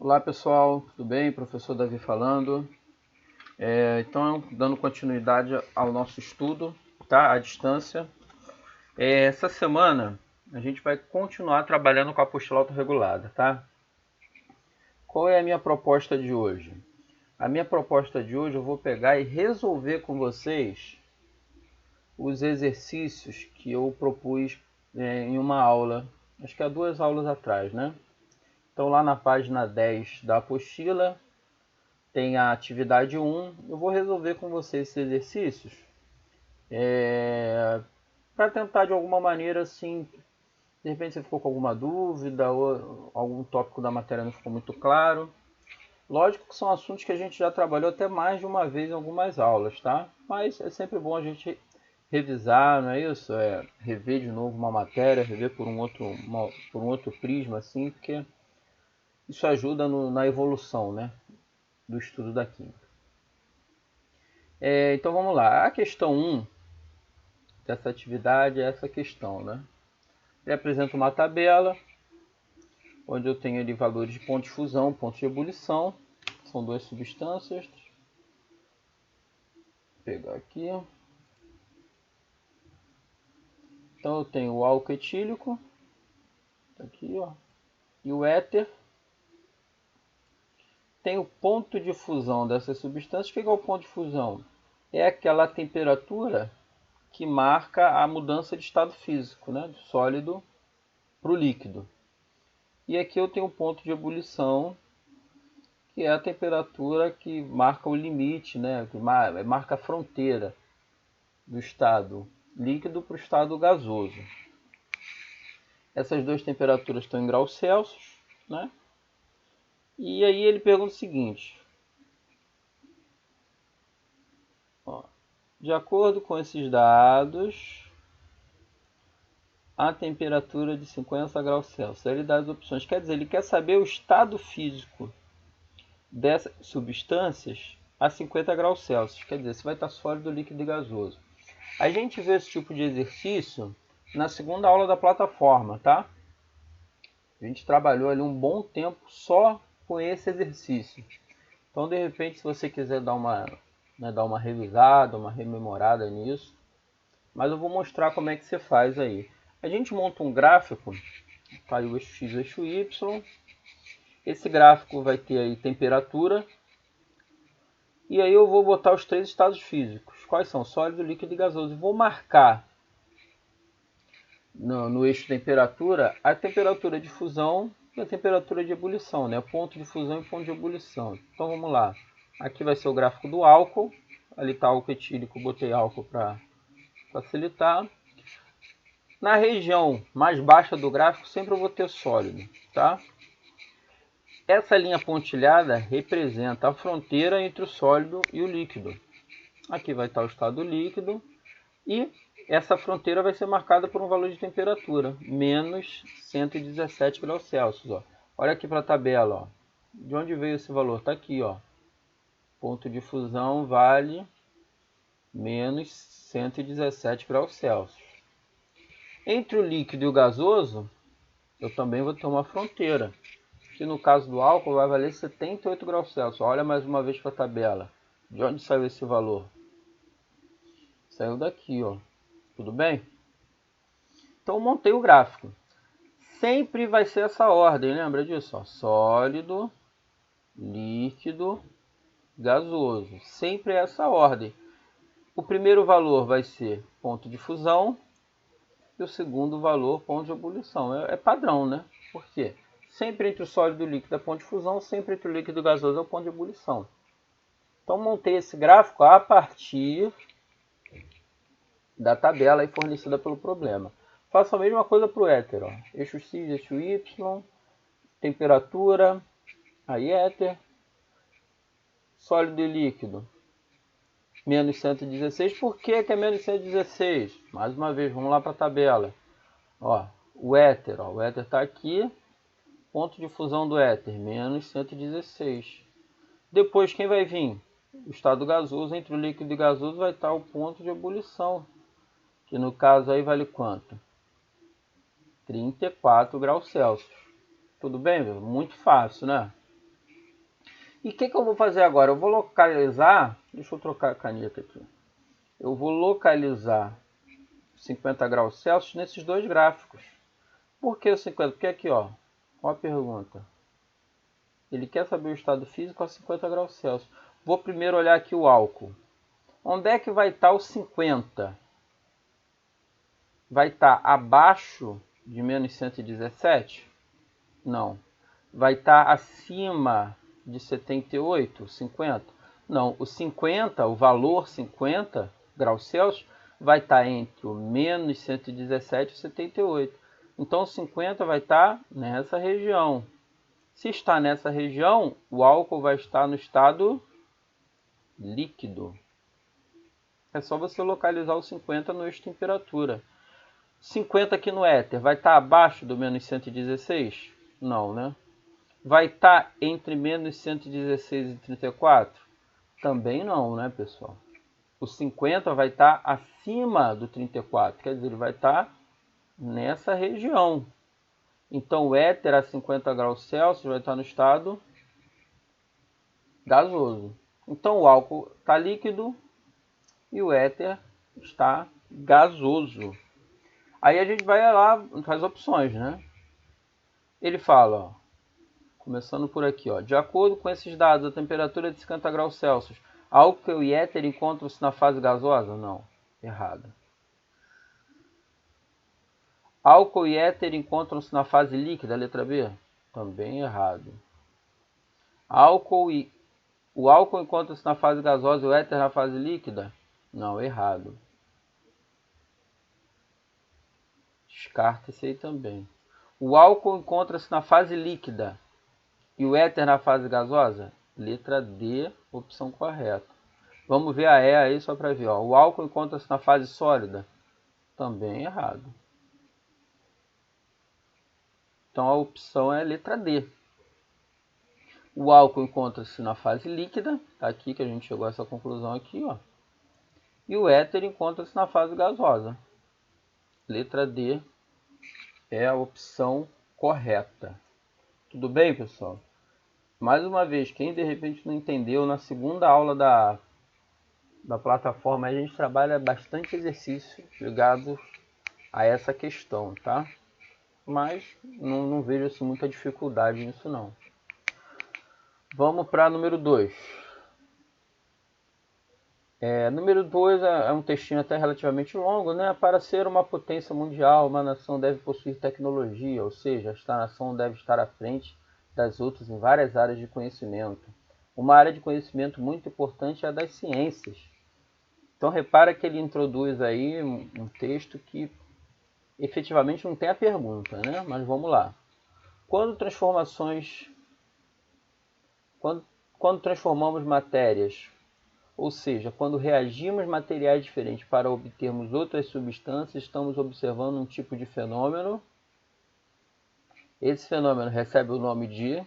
Olá pessoal, tudo bem? Professor Davi falando. Então, dando continuidade ao nosso estudo, tá? À distância. Essa semana a gente vai continuar trabalhando com a apostila autorregulada, tá? Qual é a minha proposta de hoje? A minha proposta de hoje eu vou pegar e resolver com vocês os exercícios que eu propus em uma aula, acho que há 2 aulas atrás, né? Então lá na página 10 da apostila tem a atividade 1. Eu vou resolver com vocês esses exercícios para tentar de alguma maneira, assim, de repente você ficou com alguma dúvida ou algum tópico da matéria não ficou muito claro. Lógico que são assuntos que a gente já trabalhou até mais de uma vez em algumas aulas, tá? Mas é sempre bom a gente revisar, não é isso? Rever de novo uma matéria, rever por um outro prisma, assim, porque isso ajuda na evolução, né, do estudo da química. Então vamos lá. A questão 1 dessa atividade é essa questão, né? Ele apresenta uma tabela onde eu tenho ali valores de ponto de fusão, ponto de ebulição. São duas substâncias. Vou pegar aqui. Então eu tenho o álcool etílico, tá aqui, ó, e o éter. Tem o ponto de fusão dessas substâncias. O que é o ponto de fusão? É aquela temperatura que marca a mudança de estado físico, né, do sólido para o líquido. E aqui eu tenho o ponto de ebulição, que é a temperatura que marca o limite, né, que marca a fronteira do estado líquido para o estado gasoso. Essas duas temperaturas estão em graus Celsius, né? E aí ele pergunta o seguinte: ó, de acordo com esses dados, a temperatura de 50 graus Celsius. Ele dá as opções. Quer dizer, ele quer saber o estado físico dessas substâncias a 50 graus Celsius. Quer dizer, se vai estar sólido, líquido e gasoso. A gente vê esse tipo de exercício na segunda aula da plataforma, tá? A gente trabalhou ali um bom tempo só com esse exercício. Então, de repente, se você quiser dar uma revisada, uma rememorada nisso, mas eu vou mostrar como é que você faz aí. A gente monta um gráfico, tá aí o eixo X e o eixo Y. Esse gráfico vai ter aí temperatura, e aí eu vou botar os 3 estados físicos. Quais são? Sólido, líquido e gasoso. Vou marcar no eixo temperatura a temperatura de fusão e a temperatura de ebulição, né? Ponto de fusão e ponto de ebulição. Então vamos lá. Aqui vai ser o gráfico do álcool. Ali está álcool etílico, botei álcool para facilitar. Na região mais baixa do gráfico sempre eu vou ter sólido, tá? Essa linha pontilhada representa a fronteira entre o sólido e o líquido. Aqui vai estar o estado líquido e essa fronteira vai ser marcada por um valor de temperatura, menos 117 graus Celsius. Ó. Olha aqui para a tabela. Ó. De onde veio esse valor? Está aqui. Ó. Ponto de fusão vale menos 117 graus Celsius. Entre o líquido e o gasoso, eu também vou ter uma fronteira, que no caso do álcool vai valer 78 graus Celsius. Olha mais uma vez para a tabela. De onde saiu esse valor? Saiu daqui, ó. Tudo bem? Então eu montei o gráfico. Sempre vai ser essa ordem, lembra disso? Ó? Sólido, líquido, gasoso. Sempre é essa ordem. O primeiro valor vai ser ponto de fusão e o segundo valor ponto de ebulição. É padrão, né? Por quê? Sempre entre o sólido e o líquido é ponto de fusão, sempre entre o líquido e o gasoso é o ponto de ebulição. Então montei esse gráfico a partir da tabela aí fornecida pelo problema. Faço a mesma coisa para o éter. Ó. Eixo X, eixo Y, temperatura, aí éter, sólido e líquido, menos 116. Por que é menos 116? Mais uma vez, vamos lá para a tabela. Ó, o éter está aqui, ponto de fusão do éter, menos 116. Depois, quem vai vir? O estado gasoso. Entre o líquido e gasoso vai estar o ponto de ebulição, que no caso aí vale quanto? 34 graus Celsius. Tudo bem, meu? Muito fácil, né? E o que eu vou fazer agora? Eu vou localizar, deixa eu trocar a caneta aqui. Eu vou localizar 50 graus Celsius nesses dois gráficos. Por que 50? Porque aqui, ó a pergunta. Ele quer saber o estado físico a 50 graus Celsius. Vou primeiro olhar aqui o álcool. Onde é que vai estar o 50? Vai estar abaixo de menos 117? Não. Vai estar acima de 78, 50? Não. O 50, o valor 50 graus Celsius, vai estar entre o menos 117 e 78. Então, o 50 vai estar nessa região. Se está nessa região, o álcool vai estar no estado líquido. É só você localizar o 50 no eixo temperatura. 50 aqui no éter, vai estar abaixo do menos 116? Não, né? Vai estar entre menos 116 e 34? Também não, né, pessoal? O 50 vai estar acima do 34, quer dizer, ele vai estar nessa região. Então, o éter a 50 graus Celsius vai estar no estado gasoso. Então, o álcool está líquido e o éter está gasoso. Aí a gente vai lá, faz opções, né? Ele fala, ó, começando por aqui, ó, de acordo com esses dados, a temperatura de 50 graus Celsius, álcool e éter encontram-se na fase gasosa? Não, errado. Álcool e éter encontram-se na fase líquida, letra B? Também errado. O álcool encontra-se na fase gasosa e o éter na fase líquida? Não, errado. Descarta esse aí também. O álcool encontra-se na fase líquida e o éter na fase gasosa? Letra D, opção correta. Vamos ver a E aí só para ver. Ó. O álcool encontra-se na fase sólida? Também errado. Então a opção é a letra D. O álcool encontra-se na fase líquida, tá aqui que a gente chegou a essa conclusão aqui, ó. E o éter encontra-se na fase gasosa. Letra D é a opção correta. Tudo bem, pessoal? Mais uma vez, quem de repente não entendeu, na segunda aula da plataforma a gente trabalha bastante exercício ligado a essa questão, tá? Mas não vejo assim, muita dificuldade nisso não. Vamos para número 2. Número 2 é um textinho até relativamente longo, né? Para ser uma potência mundial, uma nação deve possuir tecnologia, ou seja, esta nação deve estar à frente das outras em várias áreas de conhecimento. Uma área de conhecimento muito importante é a das ciências. Então repara que ele introduz aí um texto que efetivamente não tem a pergunta, né? Mas vamos lá. Quando transformamos matérias, ou seja, quando reagimos materiais diferentes para obtermos outras substâncias, estamos observando um tipo de fenômeno. Esse fenômeno recebe o nome de...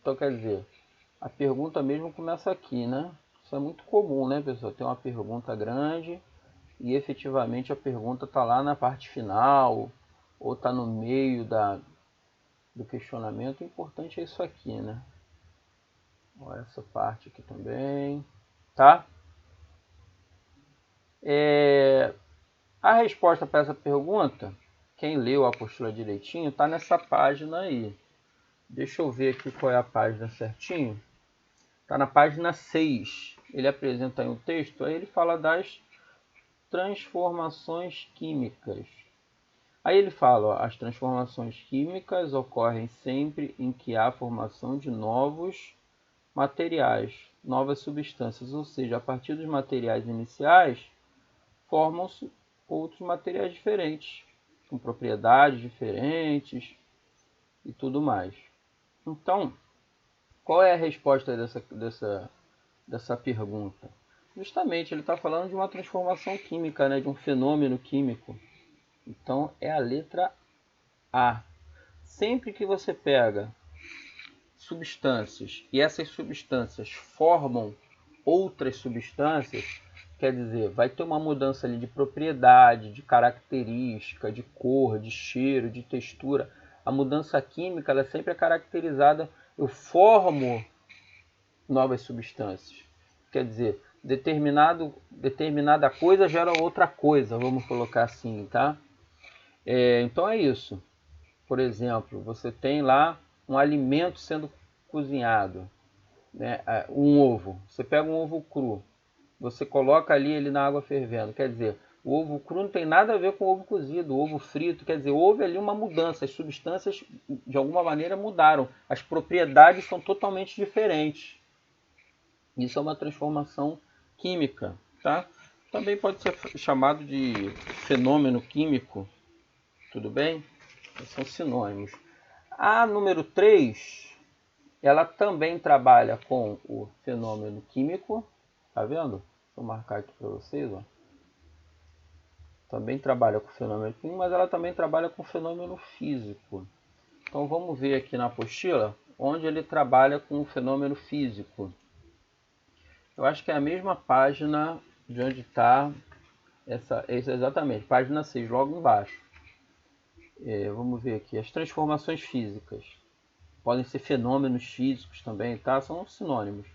Então, quer dizer, a pergunta mesmo começa aqui, né? Isso é muito comum, né, pessoal? Tem uma pergunta grande e efetivamente a pergunta está lá na parte final ou está no meio do questionamento. O importante é isso aqui, né? Olha essa parte aqui também, tá? A resposta para essa pergunta, quem leu a apostila direitinho, está nessa página aí. Deixa eu ver aqui qual é a página certinho. Está na página 6. Ele apresenta aí um texto, aí ele fala das transformações químicas. Aí ele fala, ó, as transformações químicas ocorrem sempre em que há formação de novos materiais, novas substâncias, ou seja, a partir dos materiais iniciais, formam-se outros materiais diferentes, com propriedades diferentes e tudo mais. Então, qual é a resposta dessa pergunta? Justamente, ele está falando de uma transformação química, né, de um fenômeno químico. Então, é a letra A. Sempre que você pega substâncias e essas substâncias formam outras substâncias, quer dizer, vai ter uma mudança ali de propriedade, de característica, de cor, de cheiro, de textura. A mudança química ela sempre é caracterizada, eu formo novas substâncias. Quer dizer, determinada coisa gera outra coisa, vamos colocar assim, tá? Então é isso. Por exemplo, você tem lá um alimento sendo cozinhado, né? Um ovo. Você pega um ovo cru, você coloca ali ele na água fervendo. Quer dizer, o ovo cru não tem nada a ver com o ovo cozido, o ovo frito. Quer dizer, houve ali uma mudança. As substâncias, de alguma maneira, mudaram. As propriedades são totalmente diferentes. Isso é uma transformação química, tá? Também pode ser chamado de fenômeno químico, tudo bem? São sinônimos. A número 3, ela também trabalha com o fenômeno químico, tá vendo? Deixa eu marcar aqui para vocês, ó. Também trabalha com o fenômeno químico, mas ela também trabalha com o fenômeno físico. Então vamos ver aqui na apostila onde ele trabalha com o fenômeno físico. Eu acho que é a mesma página de onde está essa exatamente, página 6, logo embaixo. Vamos ver aqui, as transformações físicas. Podem ser fenômenos físicos também, tá? São sinônimos.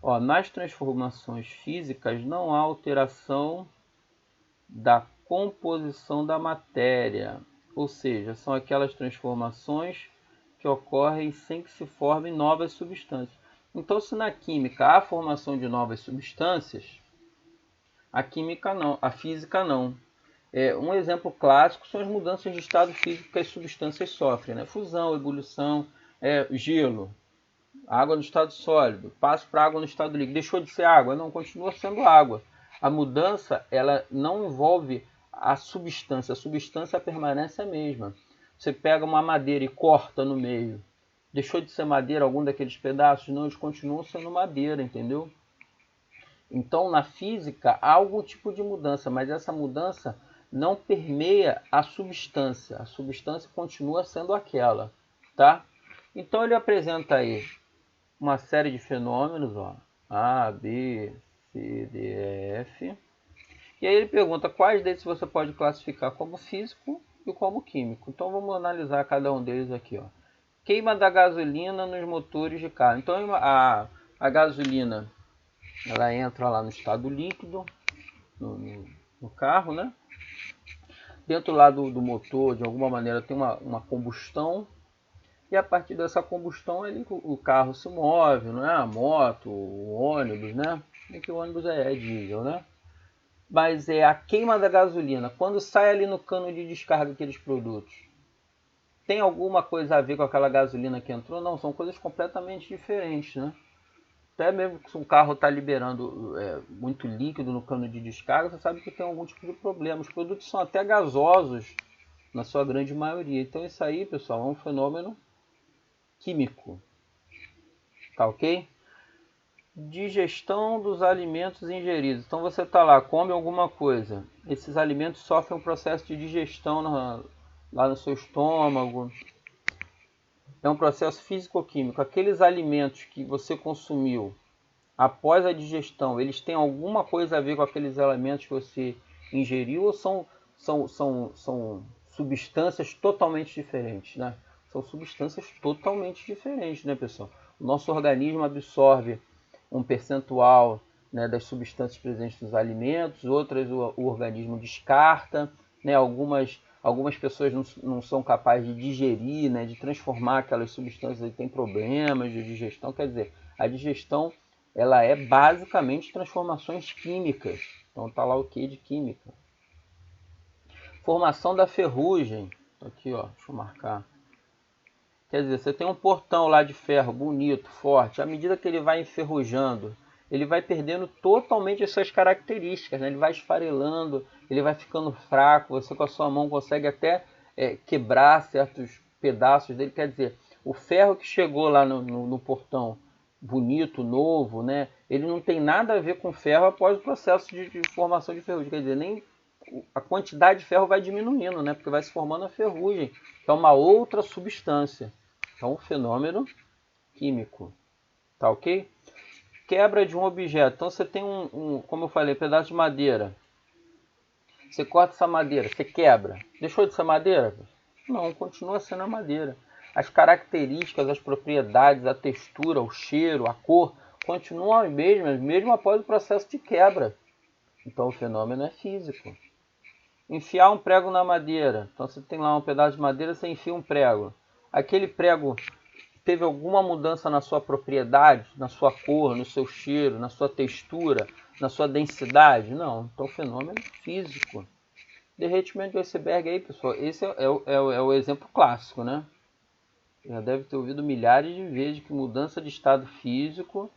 Ó, nas transformações físicas não há alteração da composição da matéria, ou seja, são aquelas transformações que ocorrem sem que se formem novas substâncias. Então, se na química há formação de novas substâncias, a química não, a física não. Um exemplo clássico são as mudanças de estado físico que as substâncias sofrem, né? Fusão, ebulição, gelo, água no estado sólido, passo para água no estado líquido. Deixou de ser água? Não, continua sendo água. A mudança, ela não envolve a substância permanece a mesma. Você pega uma madeira e corta no meio, deixou de ser madeira algum daqueles pedaços? Não, eles continuam sendo madeira, entendeu? Então, na física, há algum tipo de mudança, mas essa mudança não permeia a substância continua sendo aquela, tá? Então, ele apresenta aí uma série de fenômenos, ó, A, B, C, D, E, F. E aí ele pergunta quais desses você pode classificar como físico e como químico. Então, vamos analisar cada um deles aqui, ó. Queima da gasolina nos motores de carro. Então, a gasolina, ela entra lá no estado líquido, no carro, né? Dentro lá do motor, de alguma maneira, tem uma combustão. E a partir dessa combustão, o carro se move, não é? A moto, o ônibus, né? E que o ônibus é diesel, né? Mas é a queima da gasolina. Quando sai ali no cano de descarga aqueles produtos, tem alguma coisa a ver com aquela gasolina que entrou? Não, são coisas completamente diferentes, né? Até mesmo se um carro está liberando muito líquido no cano de descarga, você sabe que tem algum tipo de problema. Os produtos são até gasosos, na sua grande maioria. Então isso aí, pessoal, é um fenômeno químico. Tá ok? Digestão dos alimentos ingeridos. Então você está lá, come alguma coisa. Esses alimentos sofrem um processo de digestão lá no seu estômago. É um processo físico-químico. Aqueles alimentos que você consumiu após a digestão, eles têm alguma coisa a ver com aqueles alimentos que você ingeriu ou são substâncias totalmente diferentes, né? São substâncias totalmente diferentes, né, pessoal? O nosso organismo absorve um percentual, né, das substâncias presentes nos alimentos, outras o organismo descarta, né? Algumas pessoas não são capazes de digerir, né, de transformar aquelas substâncias e tem problemas de digestão. Quer dizer, a digestão ela é basicamente transformações químicas. Então está lá o que de química. Formação da ferrugem. Aqui, ó, deixa eu marcar. Quer dizer, você tem um portão lá de ferro bonito, forte. À medida que ele vai enferrujando, ele vai perdendo totalmente as suas características, né? Ele vai esfarelando, ele vai ficando fraco. Você com a sua mão consegue até quebrar certos pedaços dele. Quer dizer, o ferro que chegou lá no portão bonito, novo, né? Ele não tem nada a ver com ferro após o processo de formação de ferrugem. Quer dizer, nem a quantidade de ferro vai diminuindo, né? Porque vai se formando a ferrugem, que é uma outra substância. Então, um fenômeno químico. Tá ok? Quebra de um objeto. Então, você tem como eu falei, pedaço de madeira. Você corta essa madeira, você quebra. Deixou de ser madeira? Não, continua sendo a madeira. As características, as propriedades, a textura, o cheiro, a cor continuam as mesmas, mesmo após o processo de quebra. Então o fenômeno é físico. Enfiar um prego na madeira. Então você tem lá um pedaço de madeira, você enfia um prego. Aquele prego teve alguma mudança na sua propriedade, na sua cor, no seu cheiro, na sua textura, na sua densidade? Não. Então fenômeno físico. Derretimento de iceberg aí, pessoal, esse é o exemplo clássico, né? Já deve ter ouvido milhares de vezes que mudança de estado físico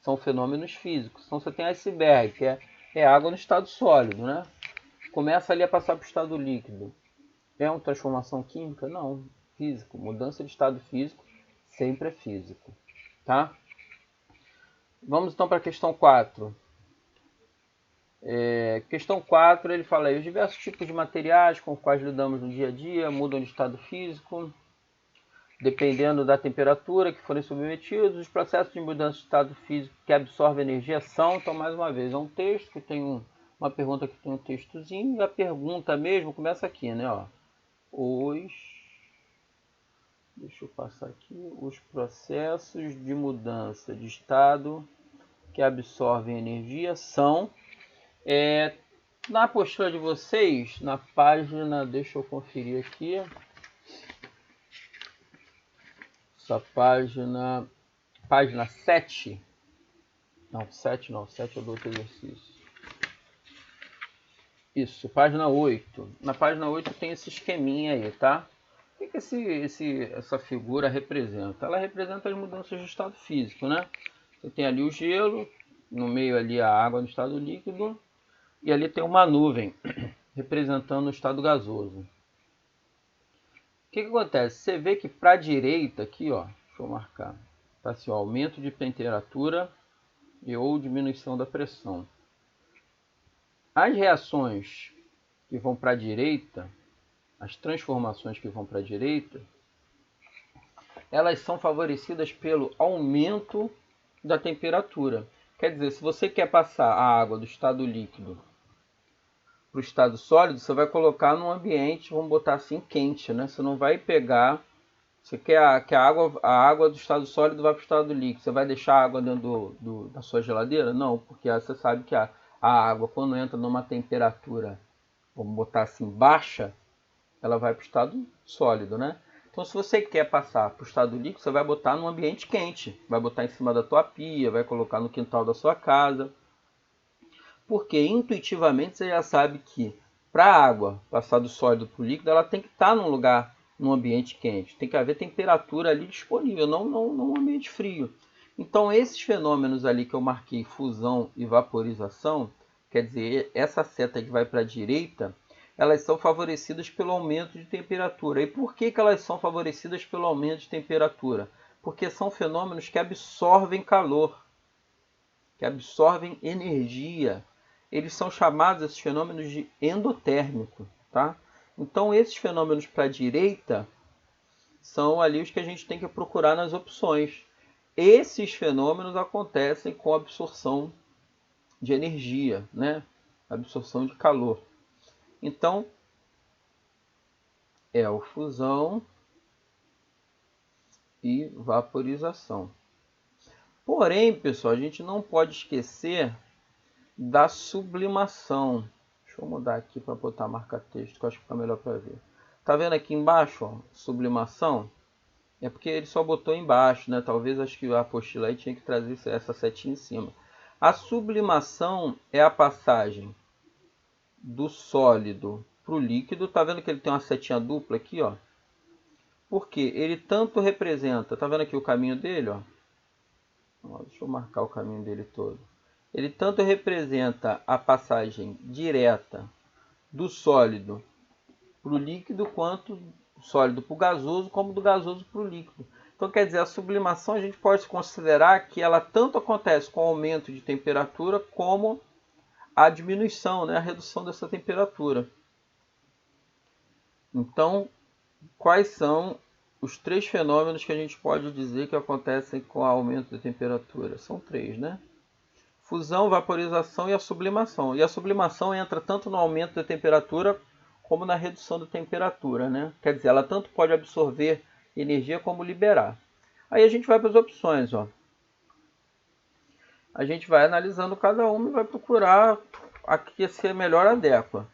são fenômenos físicos. Então você tem iceberg, que é água no estado sólido, né? Começa ali a passar para o estado líquido. É uma transformação química? Não. Físico. Mudança de estado físico sempre é físico. Tá? Vamos então para a questão 4. Questão 4, ele fala aí, os diversos tipos de materiais com os quais lidamos no dia a dia mudam de estado físico, dependendo da temperatura que forem submetidos. Os processos de mudança de estado físico que absorvem energia são, então mais uma vez, é um texto que tem uma pergunta que tem um textozinho, e a pergunta mesmo começa aqui, né? Ó, deixa eu passar aqui, os processos de mudança de estado que absorvem energia são... na apostila de vocês, na página, deixa eu conferir aqui, essa página 7, não, 7 não, 7 é do outro exercício, isso, página 8, na página 8 tem esse esqueminha aí, tá? O que essa figura representa? Ela representa as mudanças de estado físico, né? Você tem ali o gelo, no meio ali a água no estado líquido, e ali tem uma nuvem representando o estado gasoso. O que acontece? Você vê que para a direita aqui, ó, deixa eu marcar, tá assim, ó, aumento de temperatura ou diminuição da pressão. As reações que vão para a direita, as transformações que vão para a direita, elas são favorecidas pelo aumento da temperatura. Quer dizer, se você quer passar a água do estado líquido para o estado sólido, você vai colocar num ambiente, vamos botar assim, quente, né? Você não vai pegar... Você quer que a água do estado sólido vá para o estado líquido. Você vai deixar a água dentro da sua geladeira? Não, porque você sabe que a água, quando entra numa temperatura, vamos botar assim, baixa, ela vai para o estado sólido, né? Então, se você quer passar para o estado líquido, você vai botar num ambiente quente. Vai botar em cima da tua pia, vai colocar no quintal da sua casa. Porque intuitivamente você já sabe que para a água passar do sólido para o líquido, ela tem que estar num ambiente quente. Tem que haver temperatura ali disponível, não num ambiente frio. Então esses fenômenos ali que eu marquei, fusão e vaporização, quer dizer, essa seta que vai para a direita, elas são favorecidas pelo aumento de temperatura. E por que elas são favorecidas pelo aumento de temperatura? Porque são fenômenos que absorvem calor, que absorvem energia. Eles são chamados, esses fenômenos, de endotérmico, tá? Então, esses fenômenos para a direita são ali os que a gente tem que procurar nas opções. Esses fenômenos acontecem com absorção de energia, né? Absorção de calor. Então, é o fusão e vaporização. Porém, pessoal, a gente não pode esquecer da sublimação. Deixa eu mudar aqui para botar marca-texto, que eu acho que fica melhor para ver. Tá vendo aqui embaixo, ó, sublimação? É porque ele só botou embaixo, né? Talvez acho que a apostila aí tinha que trazer essa setinha em cima. A sublimação é a passagem do sólido para o líquido. Tá vendo que ele tem uma setinha dupla aqui, ó? Porque ele tanto representa, tá vendo aqui o caminho dele, ó? Deixa eu marcar o caminho dele todo. Ele tanto representa a passagem direta do sólido para o líquido, quanto do sólido para o gasoso, como do gasoso para o líquido. Então, quer dizer, a sublimação a gente pode considerar que ela tanto acontece com o aumento de temperatura, como a diminuição, né, a redução dessa temperatura. Então, quais são os três fenômenos que a gente pode dizer que acontecem com o aumento da temperatura? São três, né? Fusão, vaporização e a sublimação. E a sublimação entra tanto no aumento da temperatura como na redução da temperatura, né? Quer dizer, ela tanto pode absorver energia como liberar. Aí a gente vai para as opções, ó. a gente vai analisando cada uma e vai procurar a que se melhor adequa.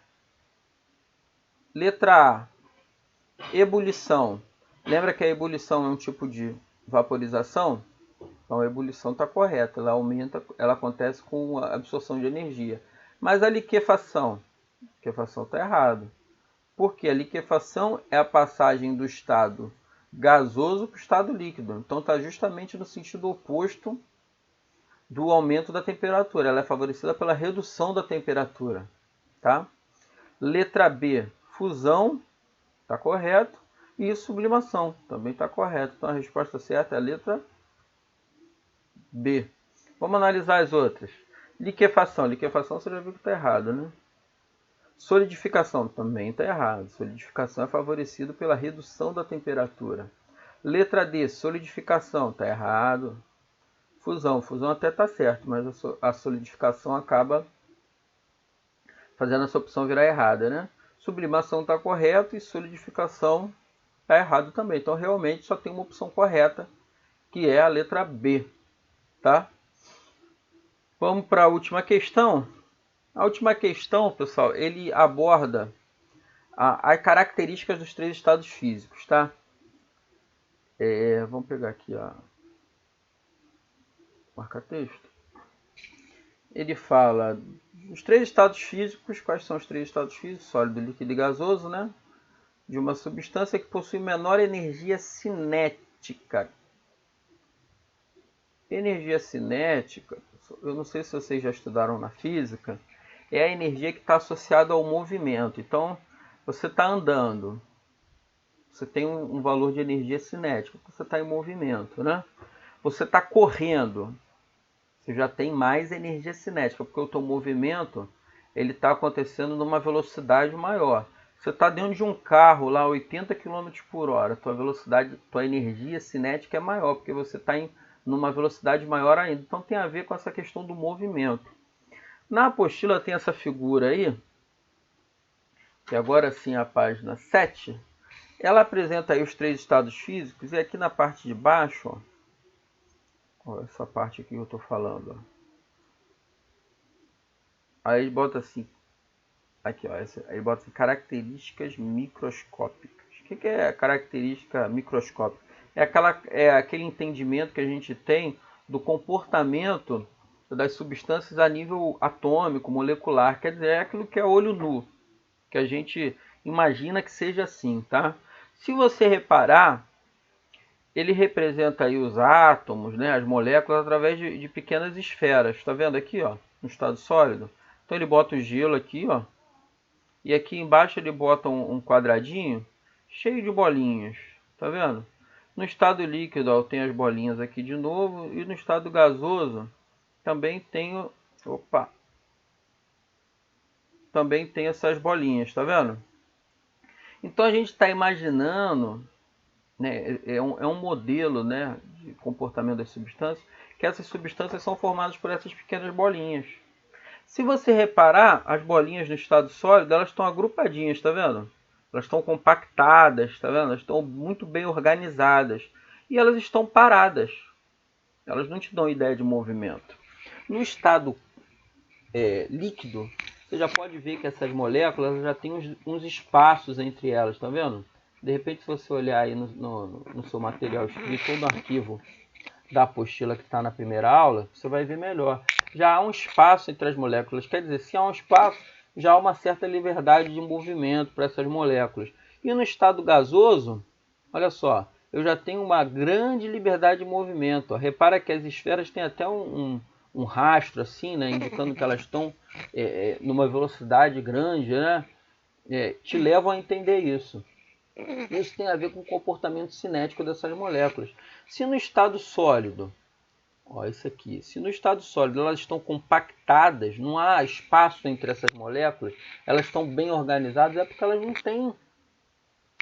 Letra A, ebulição. Lembra que a ebulição é um tipo de vaporização? Então a ebulição está correta, ela aumenta, ela acontece com a absorção de energia. Mas a liquefação? A liquefação está errado. Porque a liquefação é a passagem do estado gasoso para o estado líquido. Então está justamente no sentido oposto do aumento da temperatura. Ela é favorecida pela redução da temperatura. Tá? Letra B, fusão, está correto. E sublimação, também está correto. Então a resposta certa é a letra B. Vamos analisar as outras. Liquefação. Liquefação você já viu que está errado, né? Solidificação também está errado. Solidificação é favorecido pela redução da temperatura. Letra D, solidificação, está errado. Fusão. Fusão até está certo, mas a solidificação acaba fazendo essa opção virar errada, né? Sublimação está correto e solidificação está errado também. Então, realmente, só tem uma opção correta, que é a letra B. Tá? Vamos para a última questão. A última questão, pessoal, ele aborda as características dos três estados físicos. Tá? Vamos pegar aqui, ó. Marca-texto. Ele fala dos três estados físicos. Quais são os três estados físicos? Sólido, líquido e gasoso, né? De uma substância que possui menor energia cinética. Energia cinética, eu não sei se vocês já estudaram na física, é a energia que está associada ao movimento. Então, você está andando, você tem um valor de energia cinética, você está em movimento, né? Você está correndo, você já tem mais energia cinética, porque o teu movimento ele está acontecendo numa velocidade maior. Você está dentro de um carro lá, 80 km por hora, tua velocidade, tua energia cinética é maior, porque você está numa velocidade maior ainda. Então tem a ver com essa questão do movimento. Na apostila tem essa figura aí, que agora sim é a página 7. Ela apresenta aí os três estados físicos, e aqui na parte de baixo, ó, essa parte aqui que eu estou falando, ó. Aí bota assim, aqui, ó, aí bota assim, características microscópicas. O que é característica microscópica? É aquele entendimento que a gente tem do comportamento das substâncias a nível atômico, molecular. Quer dizer, é aquilo que é olho nu, que a gente imagina que seja assim, tá? Se você reparar, ele representa aí os átomos, né, as moléculas, através de pequenas esferas. Está vendo aqui, ó, no estado sólido? Então ele bota o gelo aqui, ó, e aqui embaixo ele bota um quadradinho cheio de bolinhas. Tá vendo? No estado líquido, ó, tem as bolinhas aqui de novo. E no estado gasoso também tem, também tem essas bolinhas, tá vendo? Então a gente está imaginando, né, é um modelo, né, de comportamento das substâncias, que essas substâncias são formadas por essas pequenas bolinhas. Se você reparar, as bolinhas no estado sólido, elas estão agrupadinhas, tá vendo? Elas estão compactadas, tá vendo? Elas estão muito bem organizadas. E elas estão paradas. Elas não te dão ideia de movimento. No estado líquido, você já pode ver que essas moléculas já têm uns espaços entre elas, tá vendo? De repente, se você olhar aí no seu material escrito ou no arquivo da apostila que está na primeira aula, você vai ver melhor. Já há um espaço entre as moléculas, quer dizer, se há um espaço, já há uma certa liberdade de movimento para essas moléculas. E no estado gasoso, olha só, eu já tenho uma grande liberdade de movimento. Repara que as esferas têm até um rastro assim, né, indicando que elas estão numa velocidade grande, né? Te levam a entender isso. Isso tem a ver com o comportamento cinético dessas moléculas. Se no estado sólido, ó, isso aqui, se no estado sólido elas estão compactadas, não há espaço entre essas moléculas, elas estão bem organizadas, é porque elas não têm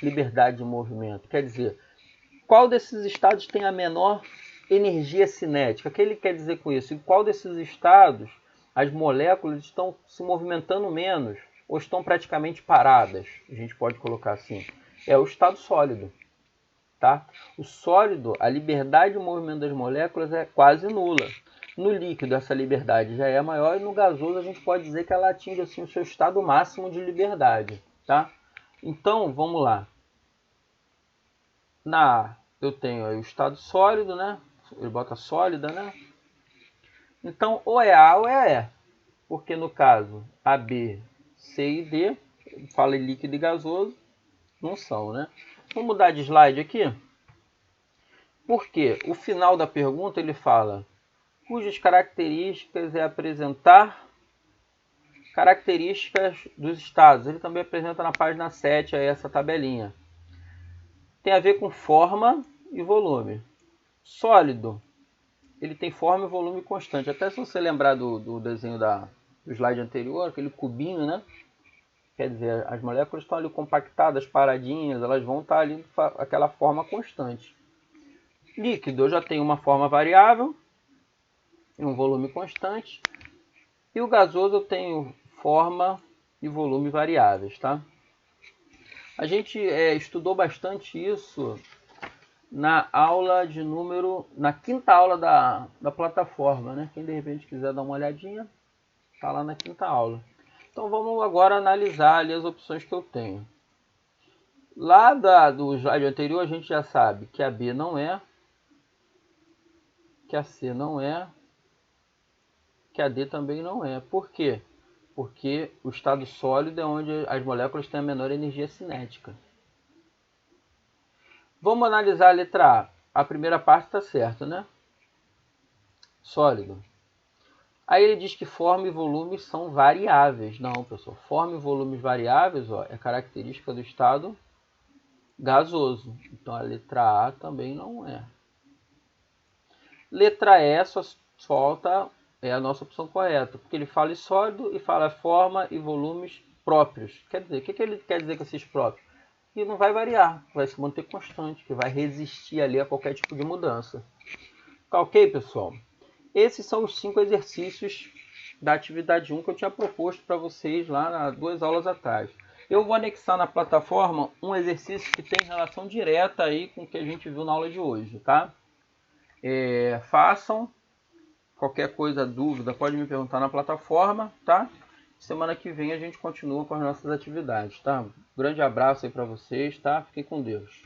liberdade de movimento. Quer dizer, qual desses estados tem a menor energia cinética? O que ele quer dizer com isso? Em qual desses estados as moléculas estão se movimentando menos ou estão praticamente paradas? A gente pode colocar assim. É o estado sólido. Tá? O sólido, a liberdade de movimento das moléculas é quase nula. No líquido, essa liberdade já é maior, e no gasoso a gente pode dizer que ela atinge assim, o seu estado máximo de liberdade. Tá? Então, vamos lá. Na A, eu tenho aí o estado sólido, né? Ele bota sólida, né? Então, ou é A ou é E. Porque no caso, A, B, C e D, fala em líquido e gasoso, não são, né? Vamos mudar de slide aqui. Porque o final da pergunta ele fala cujas características é apresentar características dos estados. Ele também apresenta na página 7 aí essa tabelinha. Tem a ver com forma e volume. Sólido, ele tem forma e volume constante. Até se você lembrar do desenho do slide anterior, aquele cubinho, né? Quer dizer, as moléculas estão ali compactadas, paradinhas, elas vão estar ali aquela forma constante. Líquido, eu já tenho uma forma variável e um volume constante. E o gasoso eu tenho forma e volume variáveis, tá? A gente estudou bastante isso na aula de número... na quinta aula da plataforma, né? Quem de repente quiser dar uma olhadinha, tá lá na quinta aula. Então vamos agora analisar ali as opções que eu tenho. Lá do slide anterior a gente já sabe que a B não é, que a C não é, que a D também não é. Por quê? Porque o estado sólido é onde as moléculas têm a menor energia cinética. Vamos analisar a letra A. A primeira parte está certa, né? Sólido. Aí ele diz que forma e volume são variáveis. Não, pessoal. Forma e volumes variáveis, ó, é característica do estado gasoso. Então a letra A também não é. Letra E só falta a nossa opção correta, porque ele fala em sólido e fala forma e volumes próprios. Quer dizer, o que ele quer dizer com esses próprios? Que não vai variar, vai se manter constante, que vai resistir ali a qualquer tipo de mudança. Tá ok, pessoal? Esses são os 5 exercícios da atividade 1 que eu tinha proposto para vocês lá 2 aulas atrás. Eu vou anexar na plataforma um exercício que tem relação direta aí com o que a gente viu na aula de hoje, tá? Façam. Qualquer coisa, dúvida, pode me perguntar na plataforma, tá? Semana que vem a gente continua com as nossas atividades, tá? Grande abraço aí para vocês, tá? Fiquem com Deus.